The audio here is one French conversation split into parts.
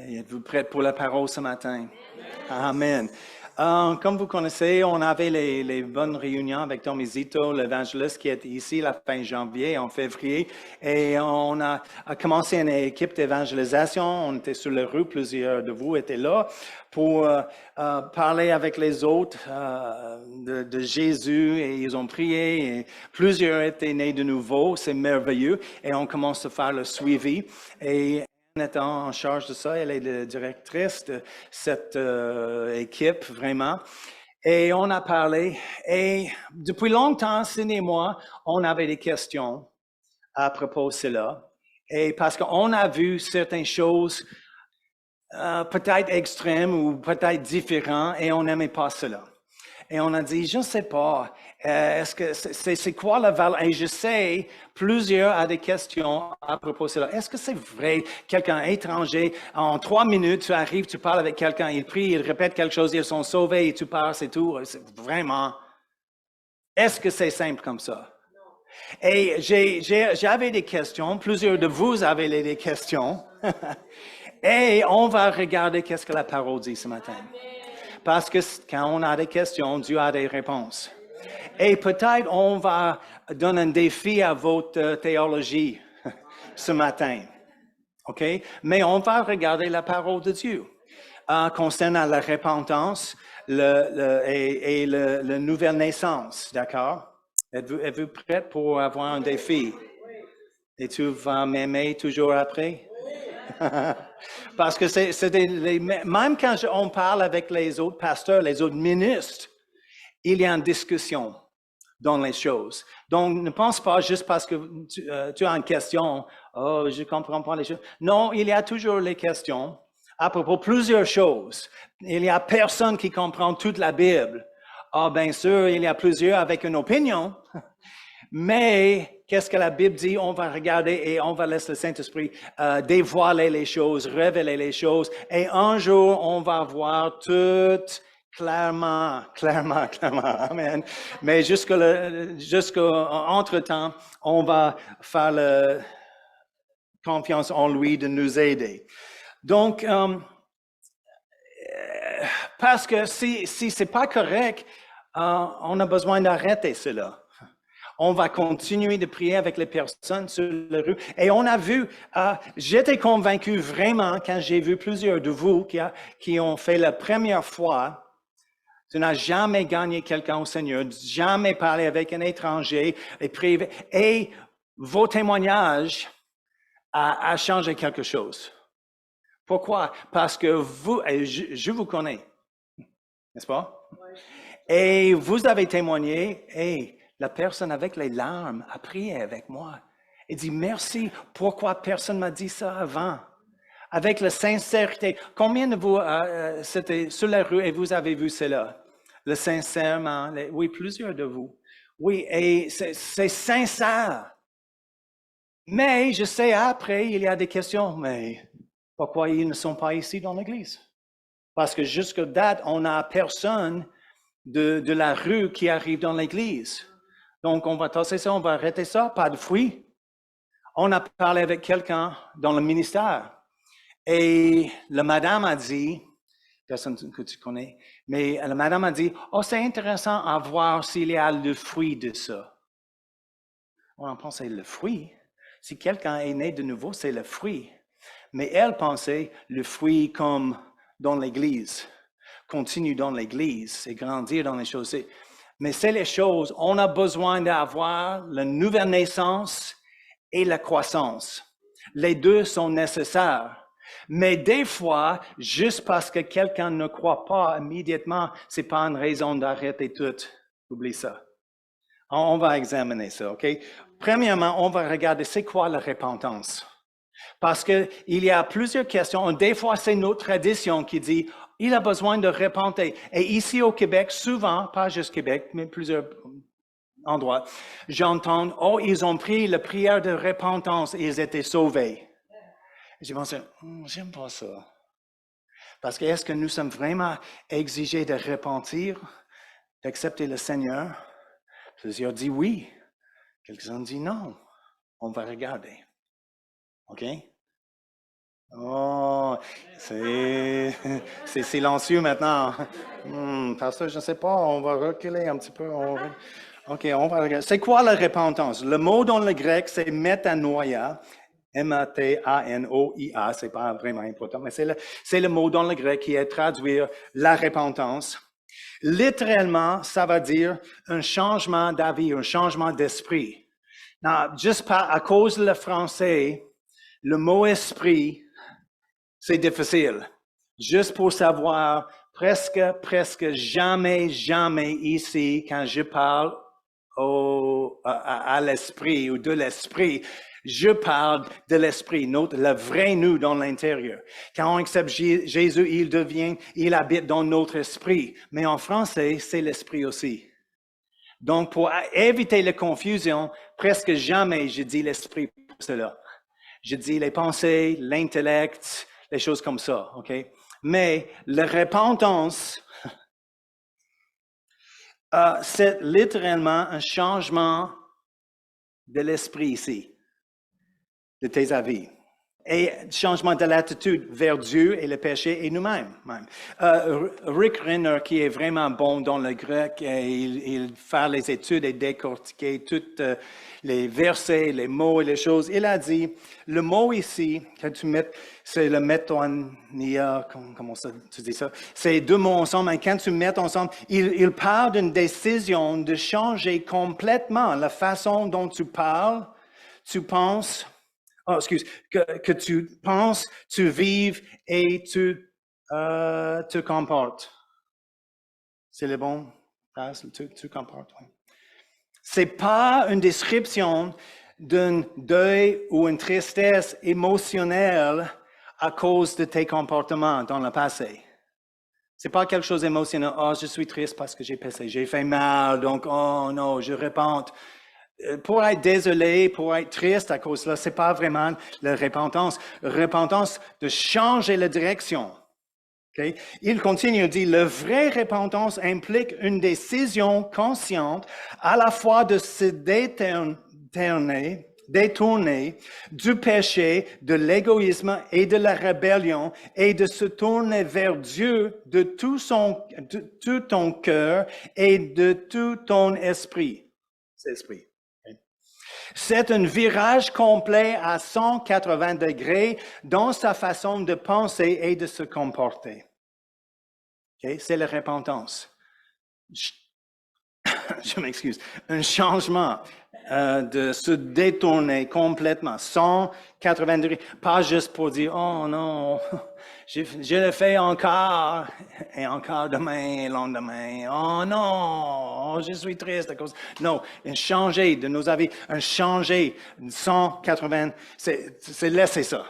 Êtes-vous prêts pour la parole ce matin? Amen. Comme vous connaissez, on avait les bonnes réunions avec Tomizito, l'évangéliste qui est ici la fin janvier, en février, et on a commencé une équipe d'évangélisation. On était sur la rue, plusieurs de vous étaient là pour parler avec les autres de Jésus, et ils ont prié, et plusieurs étaient nés de nouveau. C'est merveilleux, et on commence à faire le suivi. Et étant en charge de ça, elle est la directrice de cette équipe, vraiment. Et on a parlé, et depuis longtemps, Cindy et moi, on avait des questions à propos de cela. Et parce qu'on a vu certaines choses peut-être extrêmes ou peut-être différentes, et on n'aimait pas cela. Et on a dit, je ne sais pas, est-ce que c'est quoi la valeur? Et je sais, plusieurs ont des questions à propos de cela. Est-ce que c'est vrai, quelqu'un étranger, en 3 minutes, tu arrives, tu parles avec quelqu'un, il prie, il répète quelque chose, ils sont sauvés et tu pars, c'est tout. Vraiment, est-ce que c'est simple comme ça? Et j'avais des questions, plusieurs de vous avez des questions. Et on va regarder qu'est-ce que la parole dit ce matin. Parce que quand on a des questions, Dieu a des réponses. Et peut-être on va donner un défi à votre théologie ce matin. OK? Mais on va regarder la parole de Dieu concernant la repentance et la nouvelle naissance. D'accord? Êtes-vous prêts pour avoir un défi? Et tu vas m'aimer toujours après? Parce que même quand on parle avec les autres pasteurs, les autres ministres, il y a une discussion dans les choses. Donc, ne pense pas juste parce que tu as une question, oh, je comprends pas les choses. Non, il y a toujours les questions à propos de plusieurs choses. Il n'y a personne qui comprend toute la Bible. Ah, bien sûr, il y a plusieurs avec une opinion. Mais qu'est-ce que la Bible dit? On va regarder et on va laisser le Saint-Esprit dévoiler les choses, révéler les choses. Et un jour, on va voir tout clairement. Amen. Mais jusqu'entre-temps, on va faire la confiance en lui de nous aider. Donc, parce que si c'est pas correct, on a besoin d'arrêter cela. On va continuer de prier avec les personnes sur la rue. Et on a vu, j'étais convaincu vraiment quand j'ai vu plusieurs de vous qui ont fait la première fois. Tu n'as jamais gagné quelqu'un au Seigneur, jamais parlé avec un étranger et privé. Et vos témoignages a changé quelque chose. Pourquoi? Parce que vous, et je vous connais, n'est-ce pas? Oui. Et vous avez témoigné, et la personne avec les larmes a prié avec moi et dit merci, pourquoi personne m'a dit ça avant? Avec la sincérité. Combien de vous, c'était sur la rue et vous avez vu cela? Le sincèrement, oui, plusieurs de vous. Oui, et c'est sincère. Mais je sais, après, il y a des questions, mais pourquoi ils ne sont pas ici dans l'église? Parce que jusqu'à date, on n'a personne de la rue qui arrive dans l'église. Donc, on va tasser ça, on va arrêter ça, pas de fruits. On a parlé avec quelqu'un dans le ministère. Et la madame a dit, personne que tu connais, mais la madame a dit, oh, c'est intéressant à voir s'il y a le fruit de ça. On en pensait le fruit. Si quelqu'un est né de nouveau, c'est le fruit. Mais elle pensait le fruit comme dans l'église. Continue dans l'église et grandir dans les choses. Mais c'est les choses, on a besoin d'avoir la nouvelle naissance et la croissance. Les deux sont nécessaires. Mais des fois, juste parce que quelqu'un ne croit pas immédiatement, c'est pas une raison d'arrêter tout. Oublie ça. On va examiner ça, OK? Premièrement, on va regarder c'est quoi la repentance. Parce que il y a plusieurs questions. Des fois, c'est notre tradition qui dit il a besoin de repentir. Et ici au Québec, souvent, pas juste Québec, mais plusieurs endroits, j'entends, oh, ils ont pris la prière de repentance et ils étaient sauvés. J'ai pensé, j'aime pas ça. Parce que est-ce que nous sommes vraiment exigés de repentir, d'accepter le Seigneur? Plusieurs disent oui. Quelques-uns disent non. On va regarder. OK? Oh, c'est silencieux maintenant. Pasteur, je ne sais pas, on va reculer un petit peu. OK, on va regarder. C'est quoi la repentance? Le mot dans le grec, c'est metanoia. M-A-T-A-N-O-I-A, c'est pas vraiment important, mais c'est le mot dans le grec qui est traduire la repentance. Littéralement, ça veut dire un changement d'avis, un changement d'esprit. Juste à cause de le français, le mot esprit, c'est difficile. Juste pour savoir, presque jamais ici, quand je parle à l'esprit ou de l'esprit, je parle de l'esprit, le vrai nous dans l'intérieur. Quand on accepte Jésus, il habite dans notre esprit. Mais en français, c'est l'esprit aussi. Donc, pour éviter la confusion, presque jamais je dis l'esprit pour cela. Je dis les pensées, l'intellect, les choses comme ça, OK? Mais la repentance, c'est littéralement un changement de l'esprit ici, de tes avis. Et changement de l'attitude vers Dieu et le péché et nous-mêmes. Rick Renner, qui est vraiment bon dans le grec, il fait les études et décortiquer tous les versets, les mots et les choses. Il a dit, le mot ici, quand tu mets, c'est le métonia, comment ça, tu dis ça? C'est deux mots ensemble, et quand tu mets ensemble, il parle d'une décision de changer complètement la façon dont tu parles, tu penses, que tu penses, tu vives et tu te comportes. C'est le bon phrase, tu comportes, oui. C'est pas une description d'un deuil ou une tristesse émotionnelle à cause de tes comportements dans le passé. C'est pas quelque chose d'émotionnel. Oh, je suis triste parce que j'ai péché, j'ai fait mal, donc oh non, je repente. Pour être désolé, pour être triste à cause de cela, c'est pas vraiment la repentance. Repentance de changer la direction. Okay? Il continue, dit, la vraie repentance implique une décision consciente à la fois de se détourner du péché, de l'égoïsme et de la rébellion et de se tourner vers Dieu de tout ton cœur et de tout ton esprit. C'est un virage complet à 180 degrés dans sa façon de penser et de se comporter. Okay? C'est la repentance. Je m'excuse. Un changement de se détourner complètement, 180 degrés. Pas juste pour dire, oh non, je le fais encore, et encore demain, et lendemain. Oh non, je suis triste à cause. Non, un changer de nos avis, un changer 180, c'est laisser ça.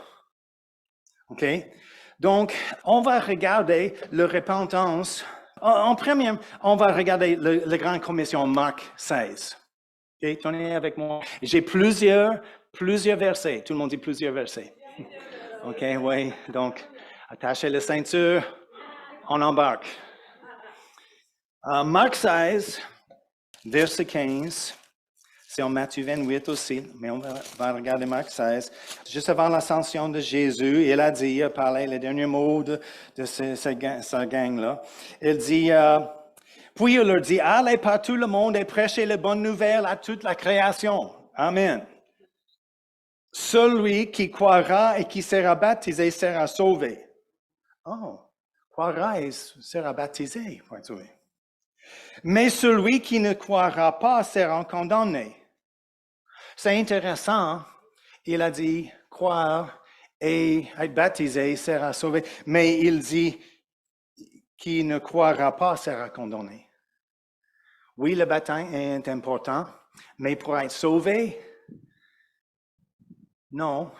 OK? Donc, on va regarder la repentance. En premier, on va regarder la grande commission Marc 16. OK? Tenez avec moi. J'ai plusieurs versets. Tout le monde dit plusieurs versets. OK, oui. Donc, attachez la ceinture. On embarque. Marc 16, verset 15. C'est en Matthieu 28 aussi, mais on va regarder Marc 16. Juste avant l'ascension de Jésus, il a dit, il a parlé les derniers mots de sa gang-là. Il dit, puis il leur dit, allez par tout le monde et prêchez les bonnes nouvelles à toute la création. Amen. Celui qui croira et qui sera baptisé sera sauvé. Oh, croira et sera baptisé. Mais celui qui ne croira pas sera condamné. C'est intéressant, il a dit croire et être baptisé sera sauvé, mais il dit qui ne croira pas sera condamné. Oui, le baptême est important, mais pour être sauvé, non,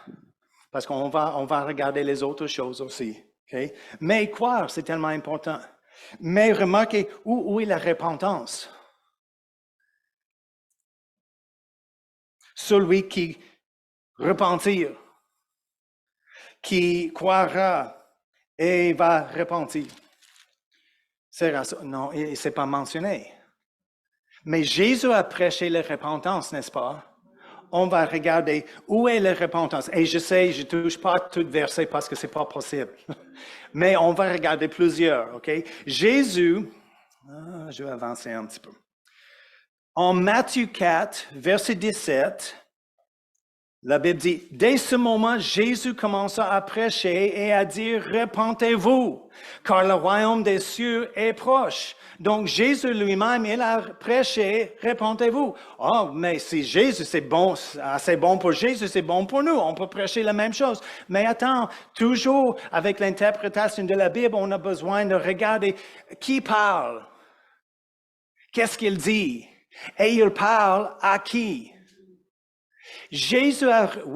parce qu'on va regarder les autres choses aussi. Okay? Mais croire, c'est tellement important. Mais remarquez, où est la repentance? Celui qui repentir, qui croira et va repentir. Non, il ne s'est pas mentionné. Mais Jésus a prêché la repentance, n'est-ce pas? on va regarder où est la repentance. Et je sais, je ne touche pas tout verset parce que ce n'est pas possible. Mais on va regarder plusieurs, OK? Jésus, je vais avancer un petit peu. En Matthieu 4, verset 17, la Bible dit, dès ce moment, Jésus commença à prêcher et à dire, repentez-vous, car le royaume des cieux est proche. Donc, Jésus lui-même, il a prêché, repentez-vous. Oh, mais si Jésus, c'est bon, c'est bon pour Jésus, c'est bon pour nous. On peut prêcher la même chose. Mais attends, toujours avec l'interprétation de la Bible, on a besoin de regarder qui parle. Qu'est-ce qu'il dit? Et il parle à qui? Jésus,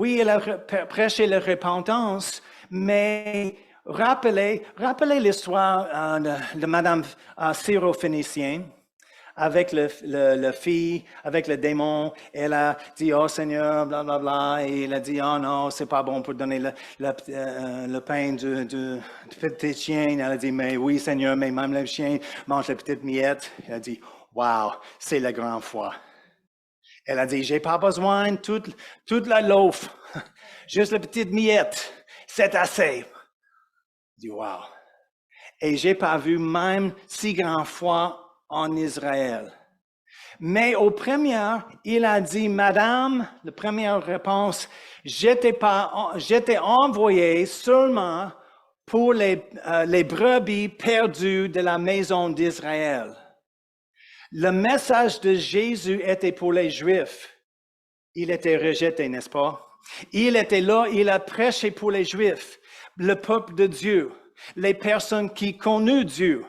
il a prêché la repentance, mais rappelez l'histoire de Madame Syrophénicienne avec le fille, avec le démon. Elle a dit, oh Seigneur, blablabla, et il a dit, oh non, c'est pas bon pour donner le pain du petit chien. Elle a dit, mais oui Seigneur, mais même le chien mange la petite miette. Elle a dit, wow, c'est la grande foi. Elle a dit, j'ai pas besoin de toute la loaf, juste la petite miette, c'est assez. Je dis, wow. Et j'ai pas vu même si grande foi en Israël. Mais au premier, il a dit, Madame, la première réponse, j'étais envoyé seulement pour les brebis perdues de la maison d'Israël. Le message de Jésus était pour les Juifs. Il était rejeté, n'est-ce pas? Il était là, il a prêché pour les Juifs, le peuple de Dieu, les personnes qui connaissent Dieu,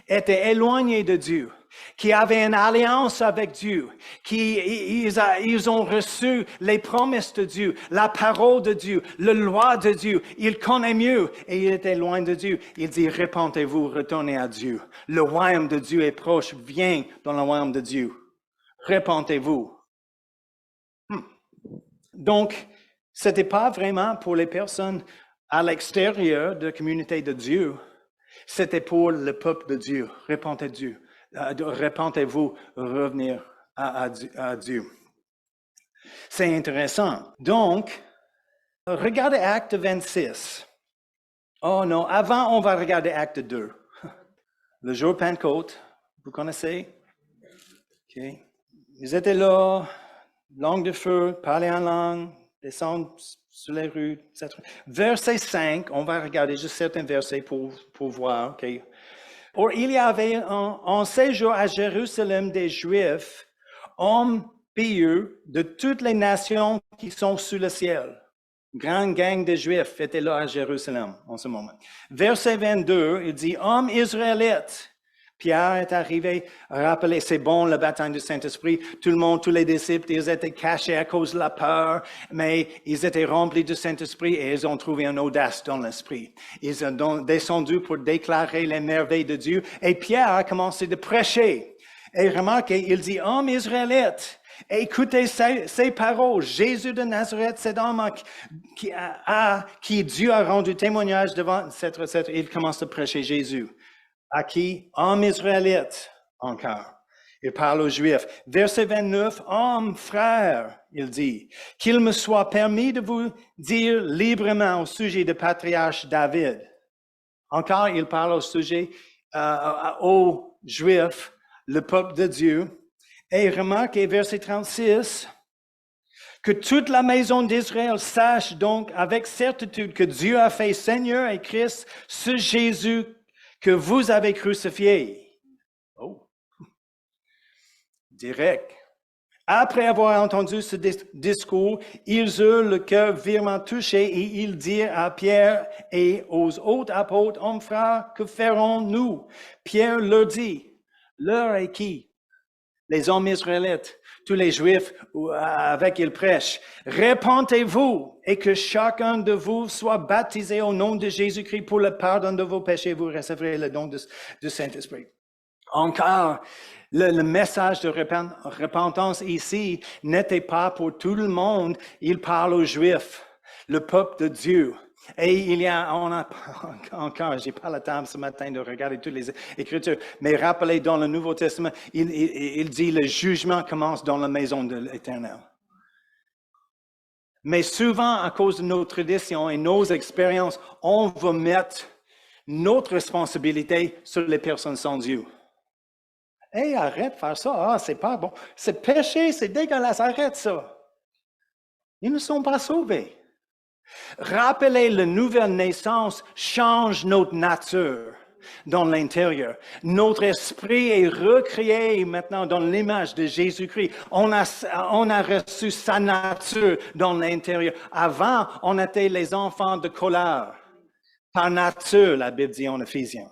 étaient éloignées de Dieu, qui avaient une alliance avec Dieu, ils ont reçu les promesses de Dieu, la parole de Dieu, la loi de Dieu. Ils connaissent mieux et ils étaient loin de Dieu. Il dit, repentez-vous, retournez à Dieu. Le royaume de Dieu est proche, viens dans le royaume de Dieu. Repentez-vous. Donc, ce n'était pas vraiment pour les personnes à l'extérieur de la communauté de Dieu. C'était pour le peuple de Dieu. Repentez-vous, revenir à Dieu. C'est intéressant. Donc, regardez Acte 26. Oh non, avant, on va regarder Acte 2. Le jour de Pentecôte, vous connaissez? OK. Ils étaient là, langue de feu, parler en langue, descendre sur les rues, etc. Verset 5, on va regarder juste certains versets pour voir. Okay. Or, il y avait en séjour à Jérusalem des Juifs, hommes pieux de toutes les nations qui sont sous le ciel. Une grande gang de Juifs était là à Jérusalem en ce moment. Verset 22, il dit, hommes israélites. Pierre est arrivé, rappelez, c'est bon le baptême du Saint-Esprit. Tout le monde, tous les disciples, ils étaient cachés à cause de la peur, mais ils étaient remplis du Saint-Esprit et ils ont trouvé une audace dans l'Esprit. Ils sont descendus pour déclarer les merveilles de Dieu et Pierre a commencé de prêcher. Et remarquez, il dit, hommes israélites, écoutez ces paroles. Jésus de Nazareth, cet homme qui Dieu a rendu témoignage devant, etc. Il commence à prêcher Jésus. À qui? Hommes israélites, encore. Il parle aux Juifs. Verset 29, hommes, frères, il dit, qu'il me soit permis de vous dire librement au sujet du patriarche David. Encore, il parle au sujet aux Juifs, le peuple de Dieu. Et remarquez, verset 36, que toute la maison d'Israël sache donc avec certitude que Dieu a fait Seigneur et Christ, ce Jésus que vous avez crucifié. Oh, direct. Après avoir entendu ce discours, ils eurent le cœur virement touché et ils dirent à Pierre et aux autres apôtres, hommes frères, que ferons-nous? Pierre leur dit, leur est qui? Les hommes israélites, tous les Juifs avec ils prêchent. Repentez-vous et que chacun de vous soit baptisé au nom de Jésus-Christ pour le pardon de vos péchés. Vous recevrez le don du Saint-Esprit. Encore, le message de repentance ici n'était pas pour tout le monde. Il parle aux Juifs, le peuple de Dieu. Et on a encore, j'ai pas le temps ce matin de regarder toutes les Écritures, mais rappelez dans le Nouveau Testament, il dit le jugement commence dans la maison de l'Éternel. Mais souvent, à cause de nos traditions et nos expériences, on va mettre notre responsabilité sur les personnes sans Dieu. Hey, arrête de faire ça. Ah, c'est pas bon. C'est péché, c'est dégueulasse. Arrête ça. Ils ne sont pas sauvés. Rappeler la nouvelle naissance change notre nature dans l'intérieur. Notre esprit est recréé maintenant dans l'image de Jésus-Christ. On a reçu sa nature dans l'intérieur. Avant, on était les enfants de colère. Par nature, la Bible dit en Éphésiens.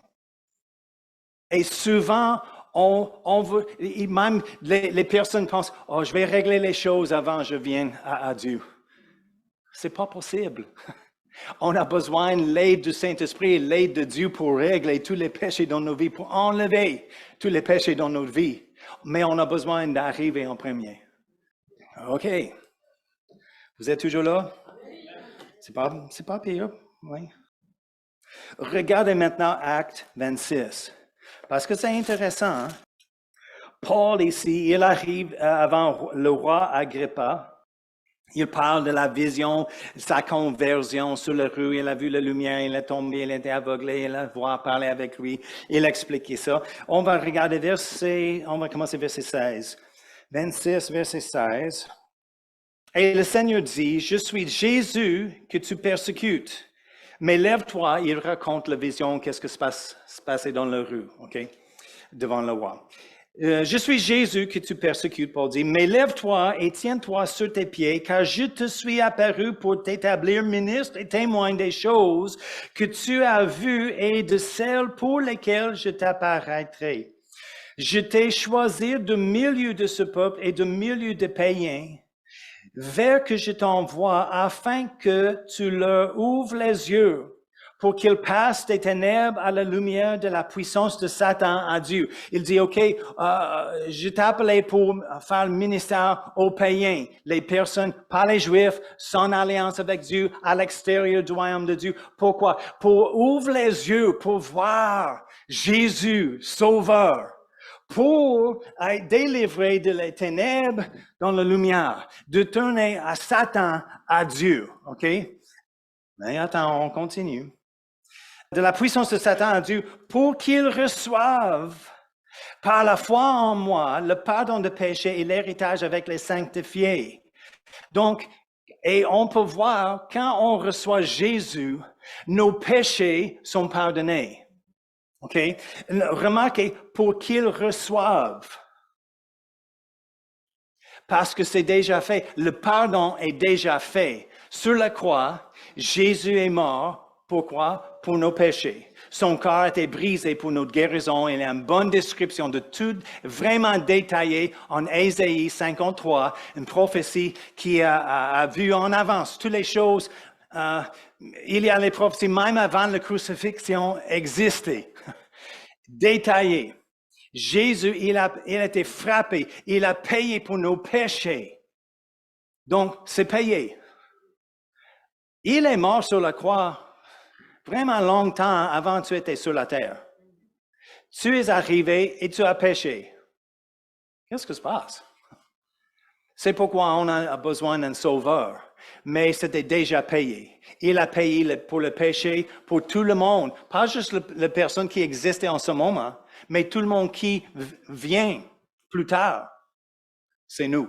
Et souvent, on veut, même les personnes pensent, oh, je vais régler les choses avant que je vienne à Dieu. C'est pas possible. On a besoin de l'aide du Saint-Esprit, l'aide de Dieu pour régler tous les péchés dans nos vies, pour enlever tous les péchés dans notre vie. Mais on a besoin d'arriver en premier. OK. Vous êtes toujours là? C'est pas pire. Oui. Regardez maintenant Acte 26. Parce que c'est intéressant. Hein? Paul ici, il arrive avant le roi Agrippa. Il parle de la vision, sa conversion sur la rue. Il a vu la lumière, il est tombé, il était aveuglé, il a voix parler avec lui. Il a expliqué ça. On va regarder on va commencer verset 16. 26, verset 16. Et le Seigneur dit, je suis Jésus que tu persécutes. Mais lève-toi, il raconte la vision, qu'est-ce que se passait dans la rue, OK, devant le roi. Je suis Jésus que tu persécutes, Paul dit, mais lève-toi et tiens-toi sur tes pieds, car je te suis apparu pour t'établir ministre et témoin des choses que tu as vues et de celles pour lesquelles je t'apparaîtrai. Je t'ai choisi de milieu de ce peuple et de milieu des païens, vers que je t'envoie afin que tu leur ouvres les yeux, pour qu'ils passent des ténèbres à la lumière de la puissance de Satan à Dieu. Il dit, OK, je t'ai appelé pour faire le ministère aux païens, les personnes, pas les Juifs, sans alliance avec Dieu, à l'extérieur du royaume de Dieu. Pourquoi? Pour ouvrir les yeux, pour voir Jésus, Sauveur, pour être délivré de les ténèbres dans la lumière, de tourner à Satan à Dieu. OK? Mais attends, on continue. De la puissance de Satan à Dieu, pour qu'ils reçoivent par la foi en moi le pardon de péché et l'héritage avec les sanctifiés. Donc, et on peut voir, quand on reçoit Jésus, nos péchés sont pardonnés. OK? Remarquez, pour qu'ils reçoivent. Parce que c'est déjà fait. Le pardon est déjà fait. Sur la croix, Jésus est mort. Pourquoi? Pour nos péchés. Son corps a été brisé pour notre guérison. Il y a une bonne description de tout, vraiment détaillée en Ésaïe 53, une prophétie qui a vu en avance toutes les choses. Il y a les prophéties, même avant la crucifixion, existaient. Détaillées. Jésus, il a été frappé. Il a payé pour nos péchés. Donc, c'est payé. Il est mort sur la croix vraiment longtemps avant que tu étais sur la terre. Tu es arrivé et tu as péché. Qu'est-ce qui se passe? C'est pourquoi on a besoin d'un sauveur. Mais c'était déjà payé. Il a payé pour le péché pour tout le monde. Pas juste la personne qui existait en ce moment, mais tout le monde qui vient plus tard. C'est nous.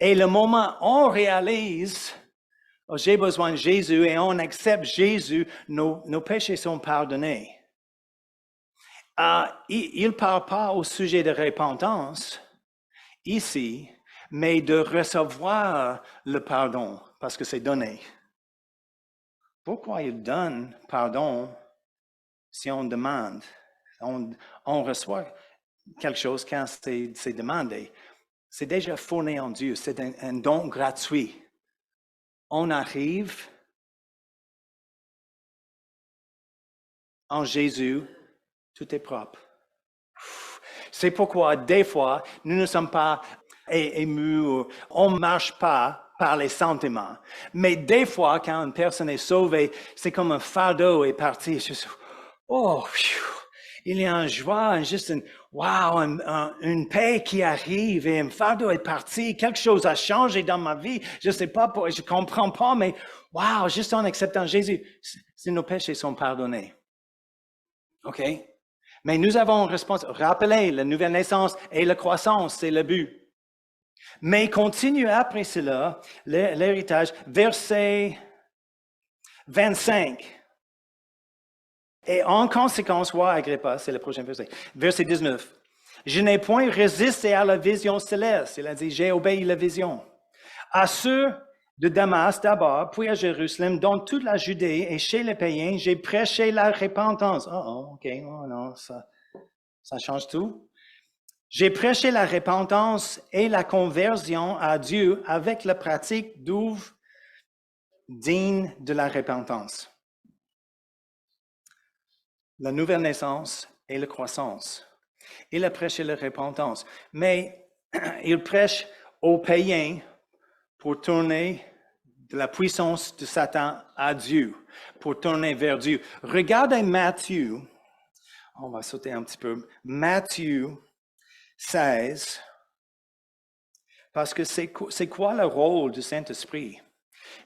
Et le moment où on réalise, oh, j'ai besoin de Jésus et on accepte Jésus, nos péchés sont pardonnés. Il ne parle pas au sujet de repentance ici, mais de recevoir le pardon, parce que c'est donné. Pourquoi il donne pardon si on demande? On reçoit quelque chose quand c'est demandé. C'est déjà fourni en Dieu, c'est un don gratuit. On arrive en Jésus, tout est propre. C'est pourquoi des fois, nous ne sommes pas émus, on ne marche pas par les sentiments. Mais des fois, quand une personne est sauvée, c'est comme un fardeau est parti. Oh, il y a une joie, juste une paix qui arrive et un fardeau est parti. Quelque chose a changé dans ma vie. Je sais pas, je comprends pas, mais wow, juste en acceptant Jésus, nos péchés sont pardonnés. OK? Mais nous avons une réponse. Rappelez, la nouvelle naissance et la croissance, c'est le but. Mais continue après cela, l'héritage, verset 25. Et en conséquence, roi Agrippa, c'est le prochain verset, verset 19. Je n'ai point résisté à la vision céleste. Il a dit, j'ai obéi la vision. À ceux de Damas d'abord, puis à Jérusalem, dans toute la Judée et chez les païens, j'ai prêché la repentance. OK, non, ça change tout. J'ai prêché la repentance et la conversion à Dieu avec la pratique d'œuvres dignes de la repentance. La nouvelle naissance et la croissance. Il a prêché la repentance, mais il prêche aux païens pour tourner de la puissance de Satan à Dieu, pour tourner vers Dieu. Regardez Matthieu, on va sauter un petit peu, Matthieu 16, parce que c'est quoi le rôle du Saint-Esprit?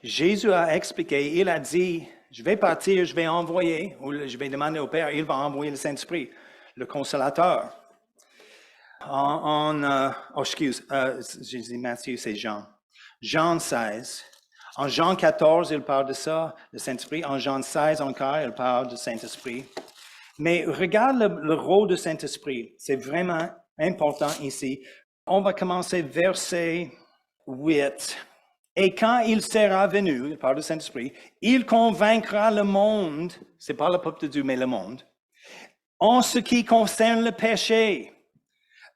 Jésus a expliqué, il a dit, je vais partir, je vais envoyer, ou je vais demander au Père, il va envoyer le Saint-Esprit, le Consolateur. J'ai dit Matthieu, c'est Jean. Jean 16. En Jean 14, il parle de ça, le Saint-Esprit. En Jean 16 encore, il parle du Saint-Esprit. Mais regarde le rôle du Saint-Esprit. C'est vraiment important ici. On va commencer verset 8. Et quand il sera venu, il parle du Saint-Esprit, il convaincra le monde, c'est pas le peuple de Dieu, mais le monde, en ce qui concerne le péché,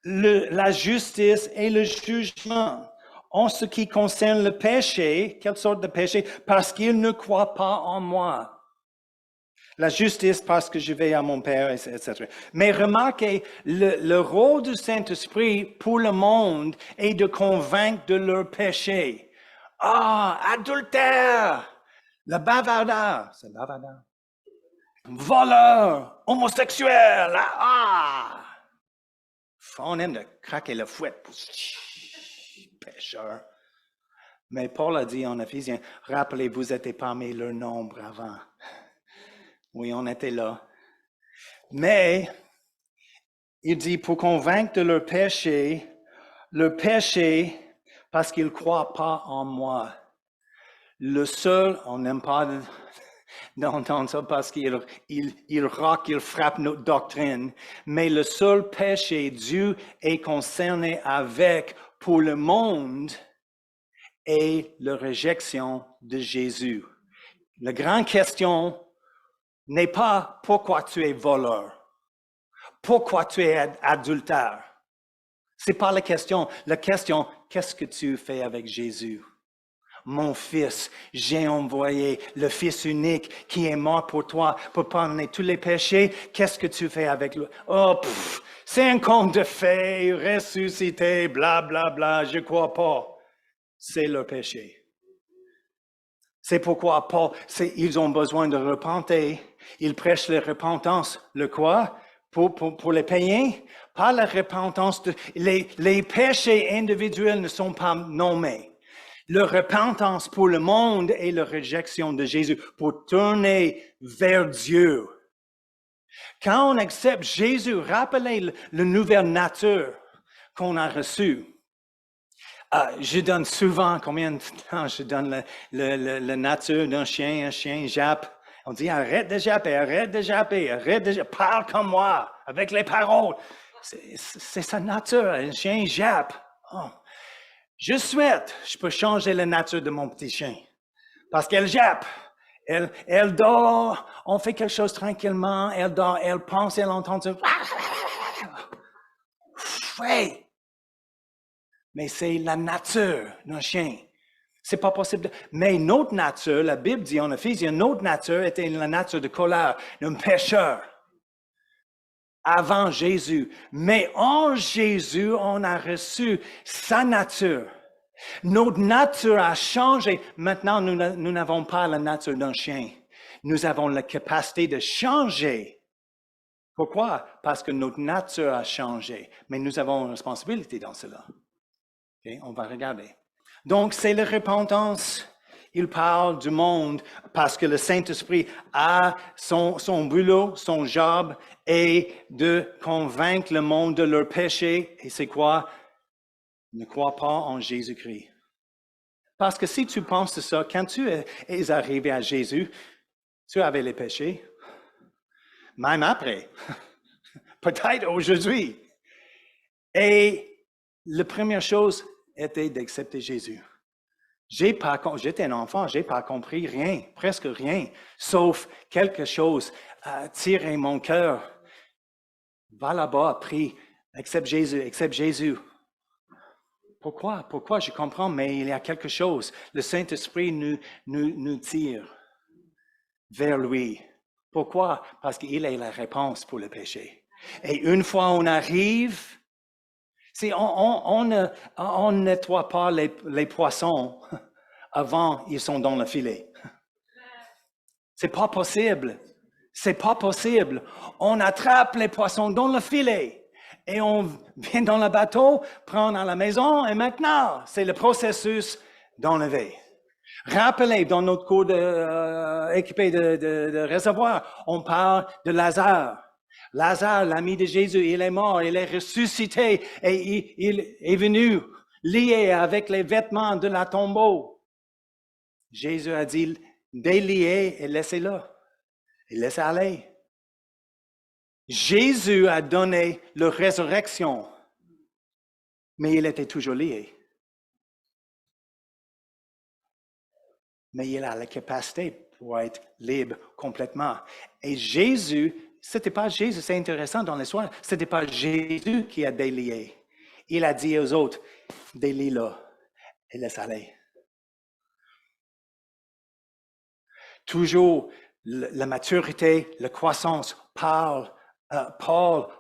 la justice et le jugement. En ce qui concerne le péché, quelle sorte de péché? Parce qu'il ne croit pas en moi. La justice parce que je vais à mon Père, etc. Mais remarquez, le rôle du Saint-Esprit pour le monde est de convaincre de leur péché. Adultère, le bavardage, c'est bavardage. Voleur, homosexuel, on aime de craquer le fouet. Pécheur. Mais Paul a dit en Éphésiens, rappelez, vous étiez parmi leur nombre avant. Oui, on était là. Mais, il dit, pour convaincre de leur péché, parce qu'ils ne croient pas en moi. Le seul, on n'aime pas d'entendre ça parce qu'il rock, il frappe notre doctrine, mais le seul péché Dieu est concerné avec pour le monde est la réjection de Jésus. La grande question n'est pas pourquoi tu es voleur, pourquoi tu es adultère. C'est pas la question. La question, qu'est-ce que tu fais avec Jésus? Mon fils, j'ai envoyé le Fils unique qui est mort pour toi, pour pardonner tous les péchés. Qu'est-ce que tu fais avec lui? C'est un conte de fées, ressuscité, bla, bla, bla, je crois pas. C'est leur péché. C'est pourquoi ils ont besoin de repentir. Ils prêchent la repentance. Le quoi? Pour les païens? Pas la repentance. Les péchés individuels ne sont pas nommés. La repentance pour le monde est la réjection de Jésus pour tourner vers Dieu. Quand on accepte Jésus, rappelez la nouvelle nature qu'on a reçue. Je donne souvent, combien de temps je donne la nature d'un chien, un chien jappe. On dit arrête de japper, parle comme moi, avec les paroles. C'est sa nature, un chien jappe. Je peux changer la nature de mon petit chien. Parce qu'elle jappe. Elle dort, on fait quelque chose tranquillement, elle dort, elle pense, elle entend ça. Ouais. Mais c'est la nature d'un chien. C'est pas possible. Mais notre nature, la Bible dit en Éphésiens, notre nature était la nature de colère, d'un pécheur. Avant Jésus. Mais en Jésus, on a reçu sa nature. Notre nature a changé. Maintenant, nous n'avons pas la nature d'un chien. Nous avons la capacité de changer Pourquoi? Parce que notre nature a changé, mais nous avons une responsabilité dans cela. Okay? On va regarder. Donc, c'est la repentance. Il parle du monde parce que le Saint-Esprit a son boulot, son job, est de convaincre le monde de leur péché. Et c'est quoi? Ne crois pas en Jésus-Christ. Parce que si tu penses de ça, quand tu es arrivé à Jésus, tu avais les péchés. Même après. Peut-être aujourd'hui. Et la première chose était d'accepter Jésus. J'étais un enfant, j'ai pas compris rien, presque rien, sauf quelque chose à tirer mon cœur. Va là-bas, prie, accepte Jésus, accepte Jésus. Pourquoi? Pourquoi? Je comprends, mais il y a quelque chose. Le Saint-Esprit nous tire vers lui. Pourquoi? Parce qu'il est la réponse pour le péché. Et une fois on arrive, on ne nettoie pas les poissons avant ils sont dans le filet. C'est pas possible. C'est pas possible. On attrape les poissons dans le filet et on vient dans le bateau, prendre à la maison et maintenant, c'est le processus d'enlever. Rappelez, dans notre cours équipé de réservoir, on parle de Lazare. Lazare, l'ami de Jésus, il est mort, il est ressuscité et il est venu lié avec les vêtements de la tombeau. Jésus a dit, déliez et laissez-le. Et laissez aller. Jésus a donné la résurrection, mais il était toujours lié. Mais il a la capacité pour être libre complètement. Et Jésus, c'était pas Jésus, c'est intéressant dans l'histoire, c'était pas Jésus qui a délié. Il a dit aux autres, délie-le et laisse aller. Toujours la maturité, la croissance, Paul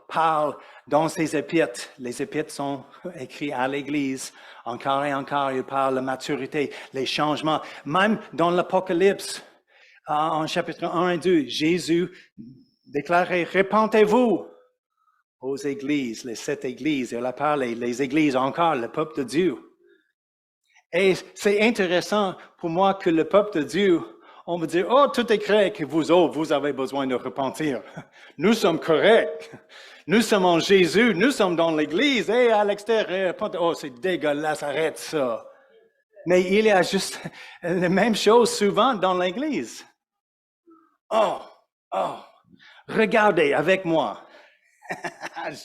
parle dans ses épîtres. Les épîtres sont écrits à l'Église. Encore et encore, il parle de la maturité, les changements. Même dans l'Apocalypse, en chapitre 1 et 2, Jésus déclarait, repentez-vous aux églises, les 7 églises. Il a parlé, les églises encore, le peuple de Dieu. Et c'est intéressant pour moi que le peuple de Dieu, on veut dire, oh, tout est correct, que vous autres, vous avez besoin de repentir. Nous sommes corrects. Nous sommes en Jésus, nous sommes dans l'Église, et à l'extérieur, oh, c'est dégueulasse, arrête ça. Mais il y a juste la même chose souvent dans l'Église. Oh, regardez avec moi.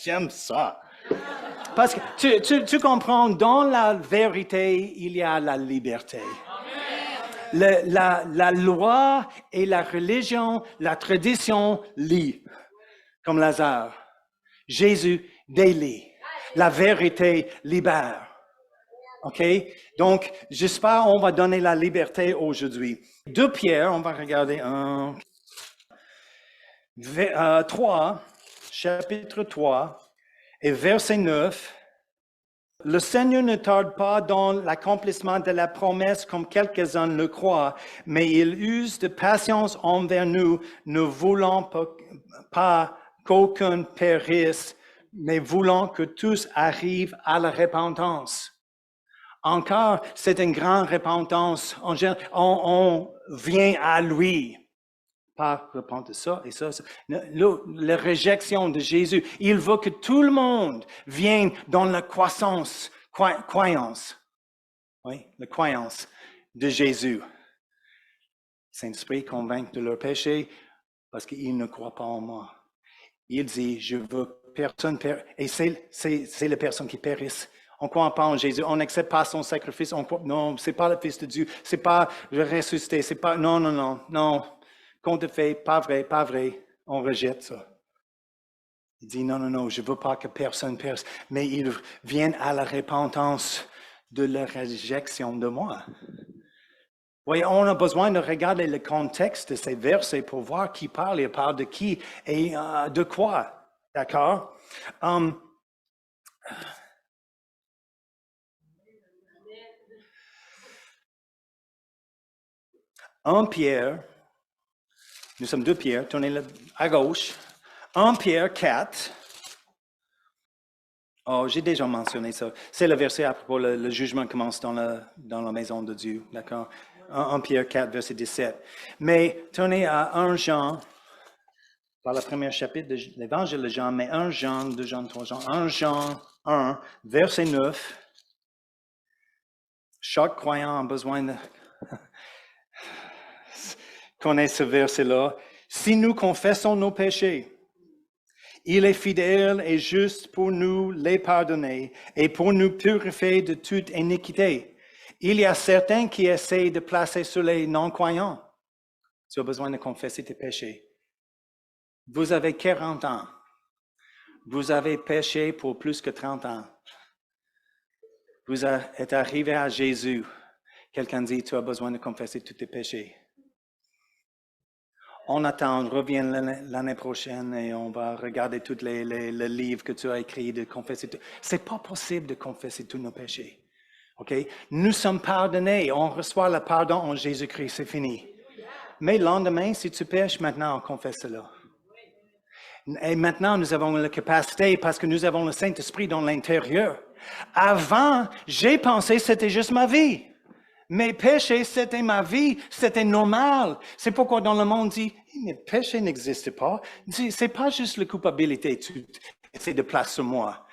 J'aime ça. Parce que tu comprends, dans la vérité, il y a la liberté. La loi et la religion, la tradition lient, comme Lazare. Jésus délie. La vérité libère. OK? Donc, j'espère qu'on va donner la liberté aujourd'hui. 2 Pierre, on va regarder 3, chapitre 3 et verset 9. Le Seigneur ne tarde pas dans l'accomplissement de la promesse comme quelques-uns le croient, mais il use de patience envers nous, ne voulant pas qu'aucun périsse, mais voulant que tous arrivent à la repentance. Encore, c'est une grande repentance. On vient à lui. Pas répondre de ça et ça. La réjection de Jésus. Il veut que tout le monde vienne dans la croissance. Oui, la croyance de Jésus. Saint-Esprit convainc de leur péché parce qu'ils ne croient pas en moi. Il dit, je veux personne périsse. Et c'est les personnes qui périssent. On ne croit pas en Jésus, on n'accepte pas son sacrifice. Non, c'est pas le Fils de Dieu, c'est pas le ressuscité, c'est pas, non. Compte fait, pas vrai, on rejette ça. Il dit, non, je ne veux pas que personne périsse, mais ils viennent à la repentance de la réjection de moi. Voyez, on a besoin de regarder le contexte de ces versets pour voir qui parle, il parle de qui et de quoi, d'accord? 1 Pierre, nous sommes 2 Pierre, tournez-le à gauche. 1 Pierre 4. Oh, j'ai déjà mentionné ça. C'est le verset à propos, le jugement commence dans la maison de Dieu, d'accord? 1 Pierre 4, verset 17. Mais tournez à 1 Jean, par le premier chapitre de l'Évangile de Jean, mais 1 Jean, 2 Jean, 3 Jean, 1 Jean 1, verset 9. Chaque croyant a besoin de connaître ce verset-là. Si nous confessons nos péchés, il est fidèle et juste pour nous les pardonner et pour nous purifier de toute iniquité. Il y a certains qui essaient de placer sur les non-croyants. Tu as besoin de confesser tes péchés. Vous avez 40 ans. Vous avez péché pour plus que 30 ans. Vous êtes arrivé à Jésus. Quelqu'un dit, tu as besoin de confesser tous tes péchés. On attend, reviens l'année prochaine et on va regarder tous les livres que tu as écrits de confesser. C'est pas possible de confesser tous nos péchés. OK? Nous sommes pardonnés. On reçoit le pardon en Jésus-Christ. C'est fini. Mais le lendemain, si tu pêches, maintenant, on confesse cela. Et maintenant, nous avons la capacité parce que nous avons le Saint-Esprit dans l'intérieur. Avant, j'ai pensé que c'était juste ma vie. Mes péchés, c'était ma vie, c'était normal. C'est pourquoi dans le monde, on dit, mais le péché n'existe pas. C'est pas juste la culpabilité, tu essaies de placer sur moi.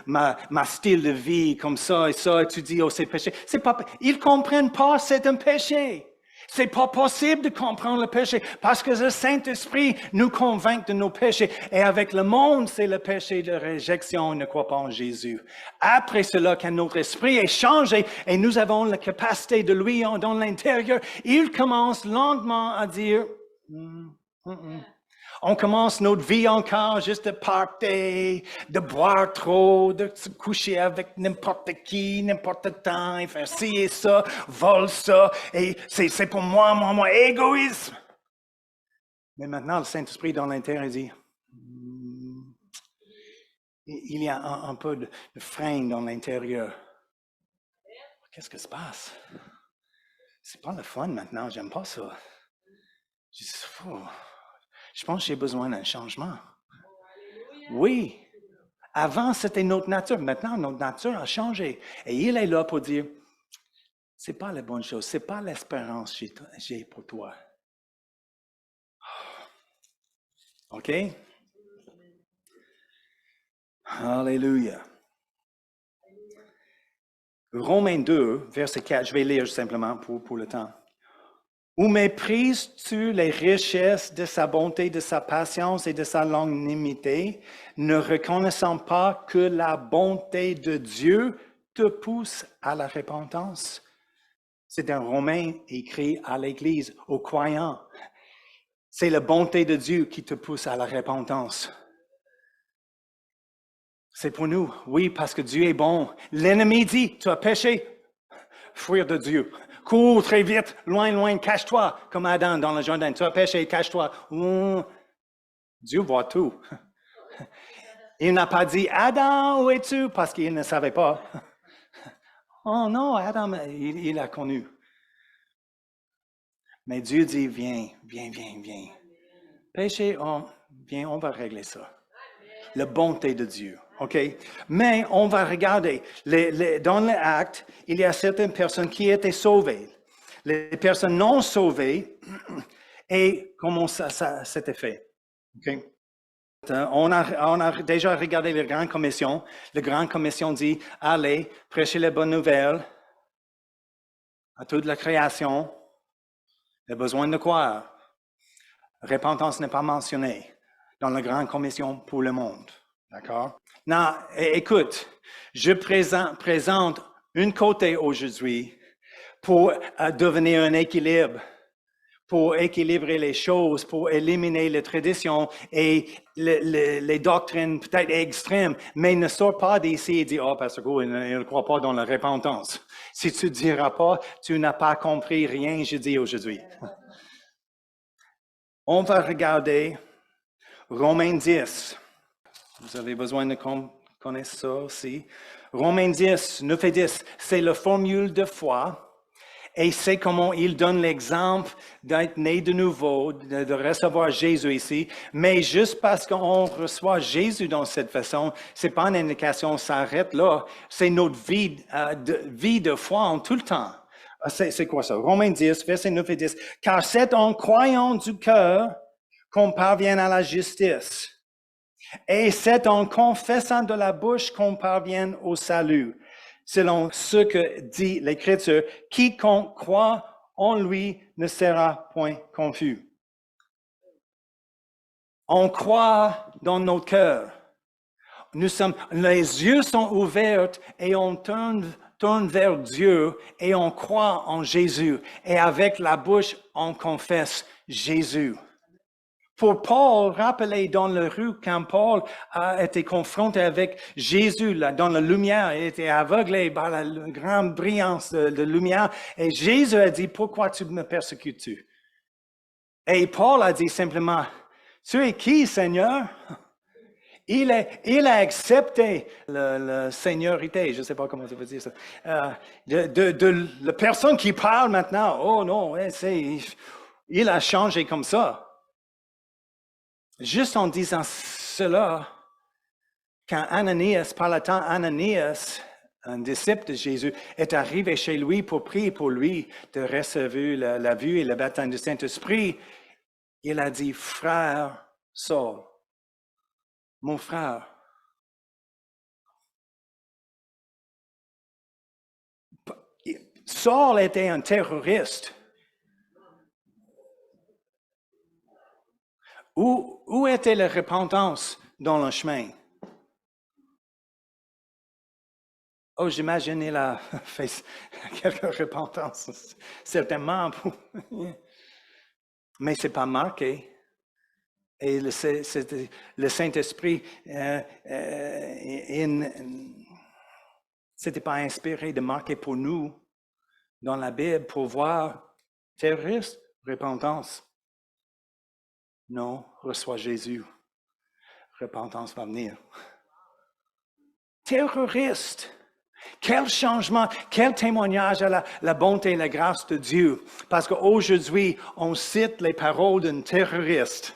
Ma style de vie comme ça, et tu dis, oh, c'est péché. C'est pas, ils comprennent pas, c'est un péché. C'est pas possible de comprendre le péché parce que le Saint-Esprit nous convainc de nos péchés. Et avec le monde, c'est le péché de réjection, on ne croit pas en Jésus. Après cela, quand notre esprit est changé et nous avons la capacité de lui dans l'intérieur, il commence lentement à dire, On commence notre vie encore juste de partir, de boire trop, de se coucher avec n'importe qui, n'importe temps, et faire ci et ça, vol ça, et c'est pour moi, égoïsme. Mais maintenant, le Saint-Esprit dans l'intérieur dit, il y a un peu de frein dans l'intérieur. Qu'est-ce qui se passe? C'est pas le fun maintenant, j'aime pas ça. Je pense que j'ai besoin d'un changement. Oui. Avant, c'était notre nature. Maintenant, notre nature a changé. Et il est là pour dire, c'est pas la bonne chose. C'est pas l'espérance que j'ai pour toi. OK? Alléluia. Romains 2, verset 4, je vais lire simplement pour le temps. Ou méprises-tu les richesses de sa bonté, de sa patience et de sa longanimité, ne reconnaissant pas que la bonté de Dieu te pousse à la repentance? C'est un Romain écrit à l'Église, aux croyants. C'est la bonté de Dieu qui te pousse à la repentance. C'est pour nous, oui, parce que Dieu est bon. L'ennemi dit, tu as péché, fuir de Dieu. Cours très vite, loin, cache-toi, comme Adam dans le jardin. Tu as péché, cache-toi. Dieu voit tout. Il n'a pas dit, Adam, où es-tu? Parce qu'il ne savait pas. Oh non, Adam, il a connu. Mais Dieu dit, viens. Péché, viens, on va régler ça. La bonté de Dieu. OK? Mais on va regarder. Dans les actes, il y a certaines personnes qui étaient sauvées. Les personnes non sauvées, et comment ça s'était fait? OK? On a déjà regardé la Grande Commission. La Grande Commission dit, allez, prêchez les bonnes nouvelles à toute la création. Il y a besoin de croire. Repentance n'est pas mentionnée dans la Grande Commission pour le monde. D'accord? Non, écoute, je présente une côté aujourd'hui pour devenir un équilibre, pour équilibrer les choses, pour éliminer les traditions et les doctrines peut-être extrêmes, mais ne sort pas d'ici et dis, oh, Pasteur Go, il ne croit pas dans la repentance. Si tu ne diras pas, tu n'as pas compris rien, je dis aujourd'hui. On va regarder Romains 10. Vous avez besoin de connaître ça aussi. Romains 10, 9 et 10, c'est la formule de foi. Et c'est comment il donne l'exemple d'être né de nouveau, de recevoir Jésus ici. Mais juste parce qu'on reçoit Jésus dans cette façon, c'est pas une indication, ça s'arrête là. C'est notre vie de foi en tout le temps. C'est quoi ça? Romains 10, versets 9 et 10. Car c'est en croyant du cœur qu'on parvient à la justice. Et c'est en confessant de la bouche qu'on parvient au salut. Selon ce que dit l'Écriture, quiconque croit en lui ne sera point confus. On croit dans notre cœur. Les yeux sont ouverts et on tourne vers Dieu et on croit en Jésus. Et avec la bouche, on confesse Jésus. Pour Paul, rappelez dans la rue, quand Paul a été confronté avec Jésus dans la lumière, il était aveuglé par la grande brillance de lumière, et Jésus a dit, pourquoi tu me persécutes-tu? Et Paul a dit simplement, tu es qui, Seigneur? Il a accepté la seigneurie, je ne sais pas comment ça veut dire ça, de la personne qui parle maintenant. Oh non, il a changé comme ça. Juste en disant cela, quand Ananias, par le temps, Ananias, un disciple de Jésus, est arrivé chez lui pour prier pour lui de recevoir la vue et le baptême du Saint-Esprit, il a dit, frère Saul, mon frère, Saul était un terroriste. Où était la repentance dans le chemin? Oh, j'imagine il a fait quelques repentances, certainement. Mais ce n'est pas marqué. Et le Saint-Esprit, c'était pas inspiré de marquer pour nous dans la Bible pour voir terroriste, repentance. Non, reçois Jésus. Repentance va venir. Terroriste. Quel changement, quel témoignage à la bonté et la grâce de Dieu. Parce qu'aujourd'hui, on cite les paroles d'un terroriste.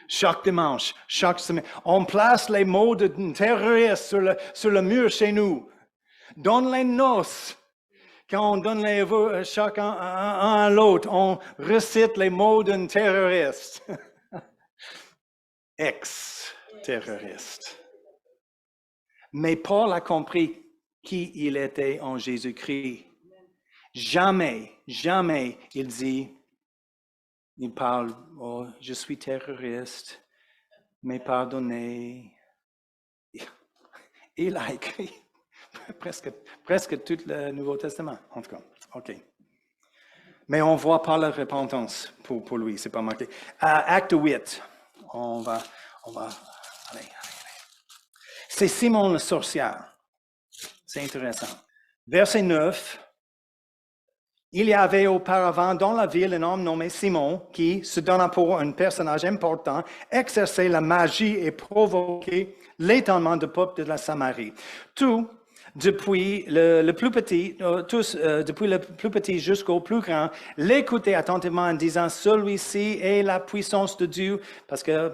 Chaque dimanche, chaque semaine, on place les mots d'un terroriste sur le mur chez nous. Dans les noces, quand on donne les vœux chacun un à l'autre, on recite les mots d'un terroriste. Ex-terroriste. Mais Paul a compris qui il était en Jésus-Christ. Jamais il dit, il parle, oh, je suis terroriste, mais pardonnez. Il a écrit presque tout le Nouveau Testament, en tout cas. OK. Mais on ne voit pas la repentance pour lui, c'est pas marqué. Acte 8, on va allez. C'est Simon le sorcier. C'est intéressant. Verset 9. Il y avait auparavant dans la ville un homme nommé Simon qui, se donnant pour un personnage important, exerçait la magie et provoquait l'étonnement du peuple de la Samarie. Depuis le plus petit jusqu'au plus grand, l'écoutaient attentivement en disant, celui-ci est la puissance de Dieu, parce que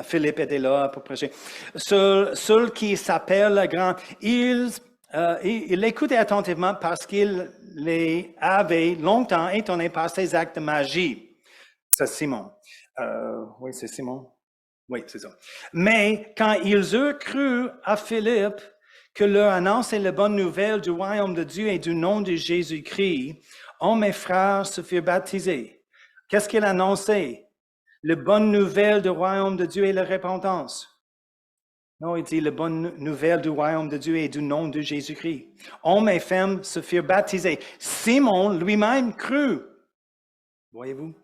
Philippe était là pour prêcher. Celui qui s'appelle le grand, il l'écoutait attentivement parce qu'il les avait longtemps étonnés par ses actes de magie. C'est Simon. Oui, c'est Simon. Oui, c'est ça. Mais quand ils eurent cru à Philippe que leur annonçait la bonne nouvelle du royaume de Dieu et du nom de Jésus-Christ, hommes et frères se firent baptiser. Qu'est-ce qu'il annonçait? La bonne nouvelle du royaume de Dieu et la repentance. Non, il dit la bonne nouvelle du royaume de Dieu et du nom de Jésus-Christ. Hommes et femmes se firent baptiser. Simon lui-même crut. Voyez-vous?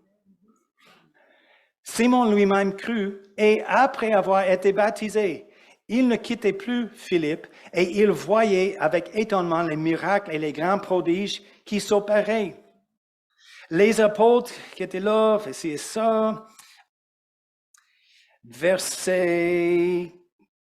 Simon lui-même crut et après avoir été baptisé, il ne quittait plus Philippe et il voyait avec étonnement les miracles et les grands prodiges qui s'opéraient. Les apôtres qui étaient là, c'est ça. Verset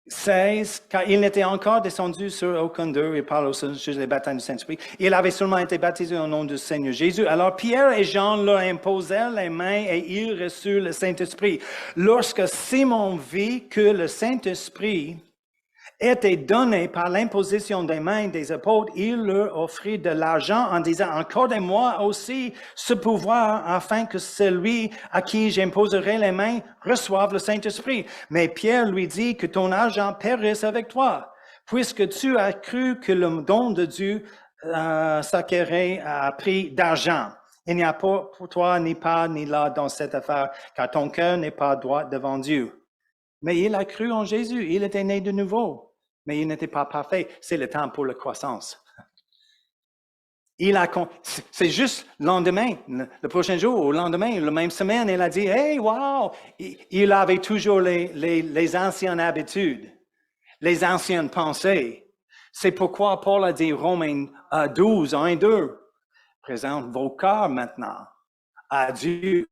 16, car il n'était encore descendu sur aucun d'eux, il parle au sujet des baptêmes du Saint-Esprit. Il avait seulement été baptisé au nom du Seigneur Jésus. Alors Pierre et Jean leur imposèrent les mains et ils reçurent le Saint-Esprit. Lorsque Simon vit que le Saint-Esprit était donné par l'imposition des mains des apôtres, il leur offrit de l'argent en disant, accordez-moi aussi ce pouvoir afin que celui à qui j'imposerai les mains reçoive le Saint-Esprit. Mais Pierre lui dit que ton argent périsse avec toi, puisque tu as cru que le don de Dieu s'acquérait à prix d'argent. Il n'y a pas pour toi ni part ni là dans cette affaire, car ton cœur n'est pas droit devant Dieu. Mais il a cru en Jésus, il était né de nouveau. Mais il n'était pas parfait. C'est le temps pour la croissance. C'est juste le lendemain, le prochain jour, au lendemain, la même semaine, il a dit, hey, wow! Il avait toujours les anciennes habitudes, les anciennes pensées. C'est pourquoi Paul a dit, Romains 12, 1 et 2, présente vos corps maintenant à Dieu,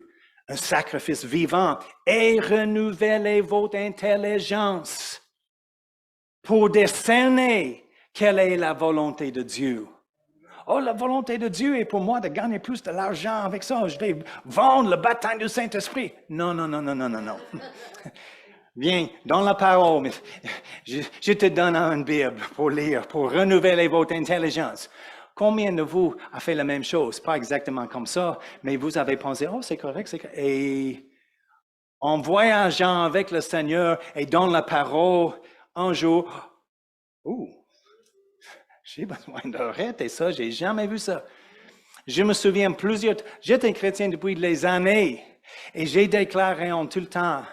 un sacrifice vivant, et renouvelez votre intelligence pour discerner quelle est la volonté de Dieu. Oh, la volonté de Dieu est pour moi de gagner plus de l'argent avec ça. Je vais vendre le baptême du Saint-Esprit. Non. Viens, dans la parole, je te donne une Bible pour lire, pour renouveler votre intelligence. Combien de vous a fait la même chose? Pas exactement comme ça, mais vous avez pensé, oh, c'est correct, Et en voyageant avec le Seigneur et dans la parole, un jour, j'ai besoin d'arrêter ça, j'ai jamais vu ça. Je me souviens j'étais chrétien depuis des années et j'ai déclaré en tout le temps,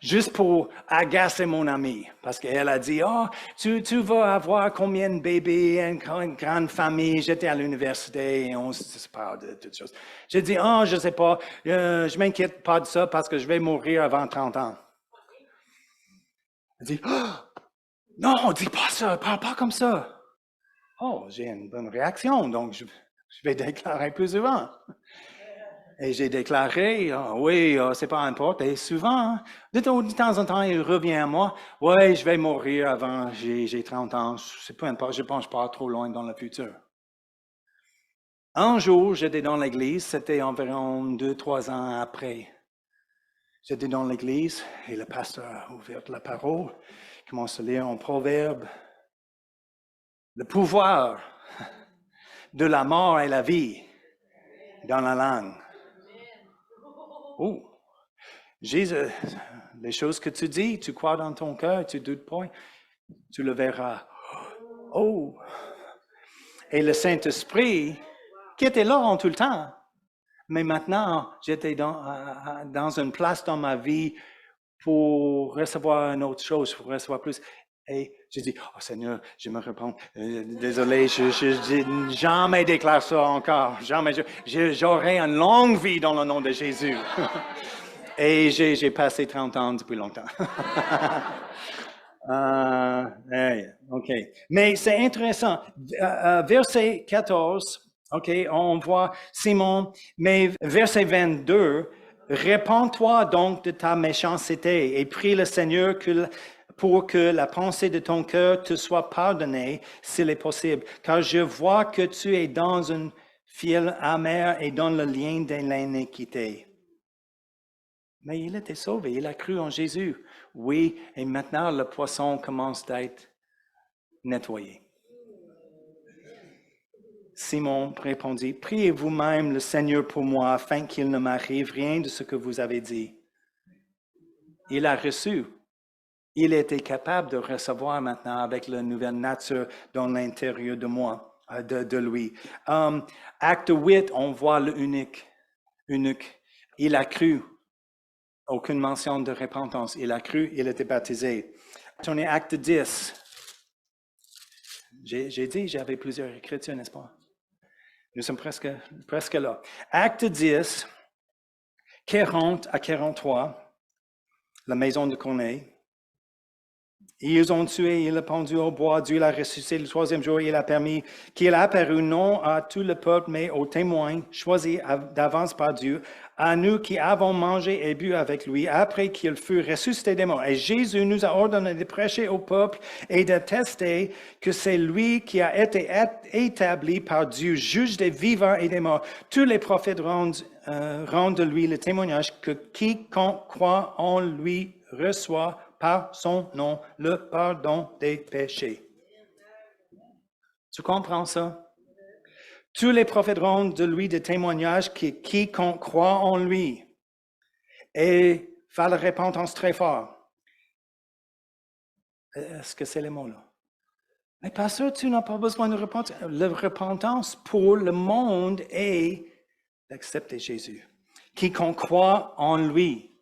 juste pour agacer mon amie, parce qu'elle a dit, oh, tu vas avoir combien de bébés, une grande famille. J'étais à l'université et on se parle de toutes choses. J'ai dit, oh, je sais pas, je m'inquiète pas de ça parce que je vais mourir avant 30 ans. Elle dit, oh, non, dis pas ça, parle pas comme ça. Oh, j'ai une bonne réaction, donc je vais déclarer plus souvent. Et j'ai déclaré, oui, c'est pas important. Et souvent, de temps en temps, il revient à moi, oui, je vais mourir avant, j'ai 30 ans, c'est peu importe, je pense pas trop loin dans le futur. Un jour, j'étais dans l'église, c'était environ 2-3 ans après. J'étais dans l'église et le pasteur a ouvert la parole, commence à lire en proverbe. Le pouvoir de la mort et la vie dans la langue. Oh, Jésus, les choses que tu dis, tu crois dans ton cœur, tu doutes point, tu le verras. Oh, et le Saint-Esprit, qui était là en tout le temps, mais maintenant, j'étais dans une place dans ma vie pour recevoir une autre chose, pour recevoir plus. Et j'ai dit, oh Seigneur, je me réponds, désolé, je jamais déclare ça encore, jamais. J'aurai une longue vie dans le nom de Jésus. Et j'ai passé 30 ans depuis longtemps. OK. Mais c'est intéressant. Verset 14, OK, on voit Simon, mais verset 22, répands-toi donc de ta méchanceté et prie le Seigneur pour que la pensée de ton cœur te soit pardonnée s'il est possible. Car je vois que tu es dans une fiel amère et dans le lien de l'iniquité. Mais il était sauvé, il a cru en Jésus. Oui, et maintenant le poisson commence d'être nettoyé. Simon répondit, priez vous-même le Seigneur pour moi, afin qu'il ne m'arrive rien de ce que vous avez dit. Il a reçu. Il était capable de recevoir maintenant avec la nouvelle nature dans l'intérieur de moi, de lui. Acte 8, on voit l'eunuque. Il a cru. Aucune mention de repentance. Il a cru, il était baptisé. Tournez acte 10. J'ai dit, j'avais plusieurs écritures, n'est-ce pas? Nous sommes presque là. Acte 10, 40 à 43, la maison de Corneille. Ils ont tué, il a pendu au bois, Dieu l'a ressuscité le troisième jour, il a permis qu'il apparût non à tout le peuple, mais aux témoins choisis d'avance par Dieu, à nous qui avons mangé et bu avec lui, après qu'il fut ressuscité des morts. Et Jésus nous a ordonné de prêcher au peuple et d'attester que c'est lui qui a été établi par Dieu, juge des vivants et des morts. Tous les prophètes rendent de lui le témoignage que quiconque croit en lui reçoit par son nom le pardon des péchés. Tu comprends ça? Tous les prophètes rendent de lui des témoignages que quiconque croit en lui et fait la repentance très fort. Est-ce que c'est les mots là? Mais pasteur, tu n'as pas besoin de repentance. La repentance pour le monde est d'accepter Jésus. Quiconque croit en lui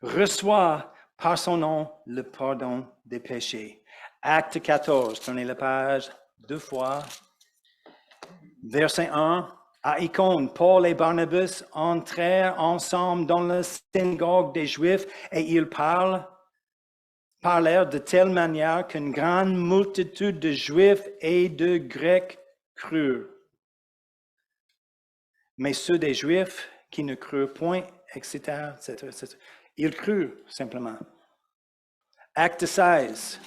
reçoit par son nom le pardon des péchés. Acte 14, tournez la page 2 fois. Verset 1, à Icône, Paul et Barnabas entrèrent ensemble dans la synagogue des Juifs et ils parlèrent de telle manière qu'une grande multitude de Juifs et de Grecs crurent. Mais ceux des Juifs qui ne crurent point, etc., ils crurent simplement. Acte 16,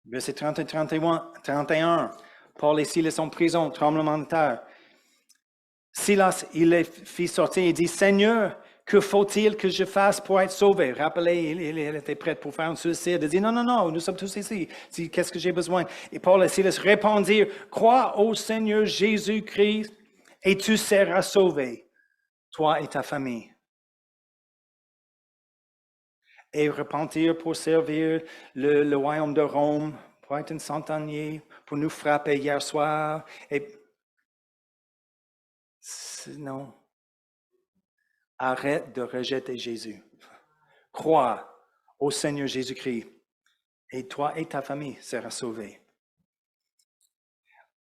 verset 30 et 31. Paul et Silas sont en prison, tremblement de terre. Silas, il les fit sortir et dit, Seigneur, que faut-il que je fasse pour être sauvé? Rappelez, il était prêt pour faire un suicide. Il dit, non, nous sommes tous ici. Qu'est-ce que j'ai besoin? Et Paul et Silas répondirent, crois au Seigneur Jésus-Christ et tu seras sauvé, toi et ta famille. Et repentir pour servir le royaume de Rome, pour être un centenier, pour nous frapper hier soir. Et non. Arrête de rejeter Jésus. Crois au Seigneur Jésus-Christ et toi et ta famille seront sauvés.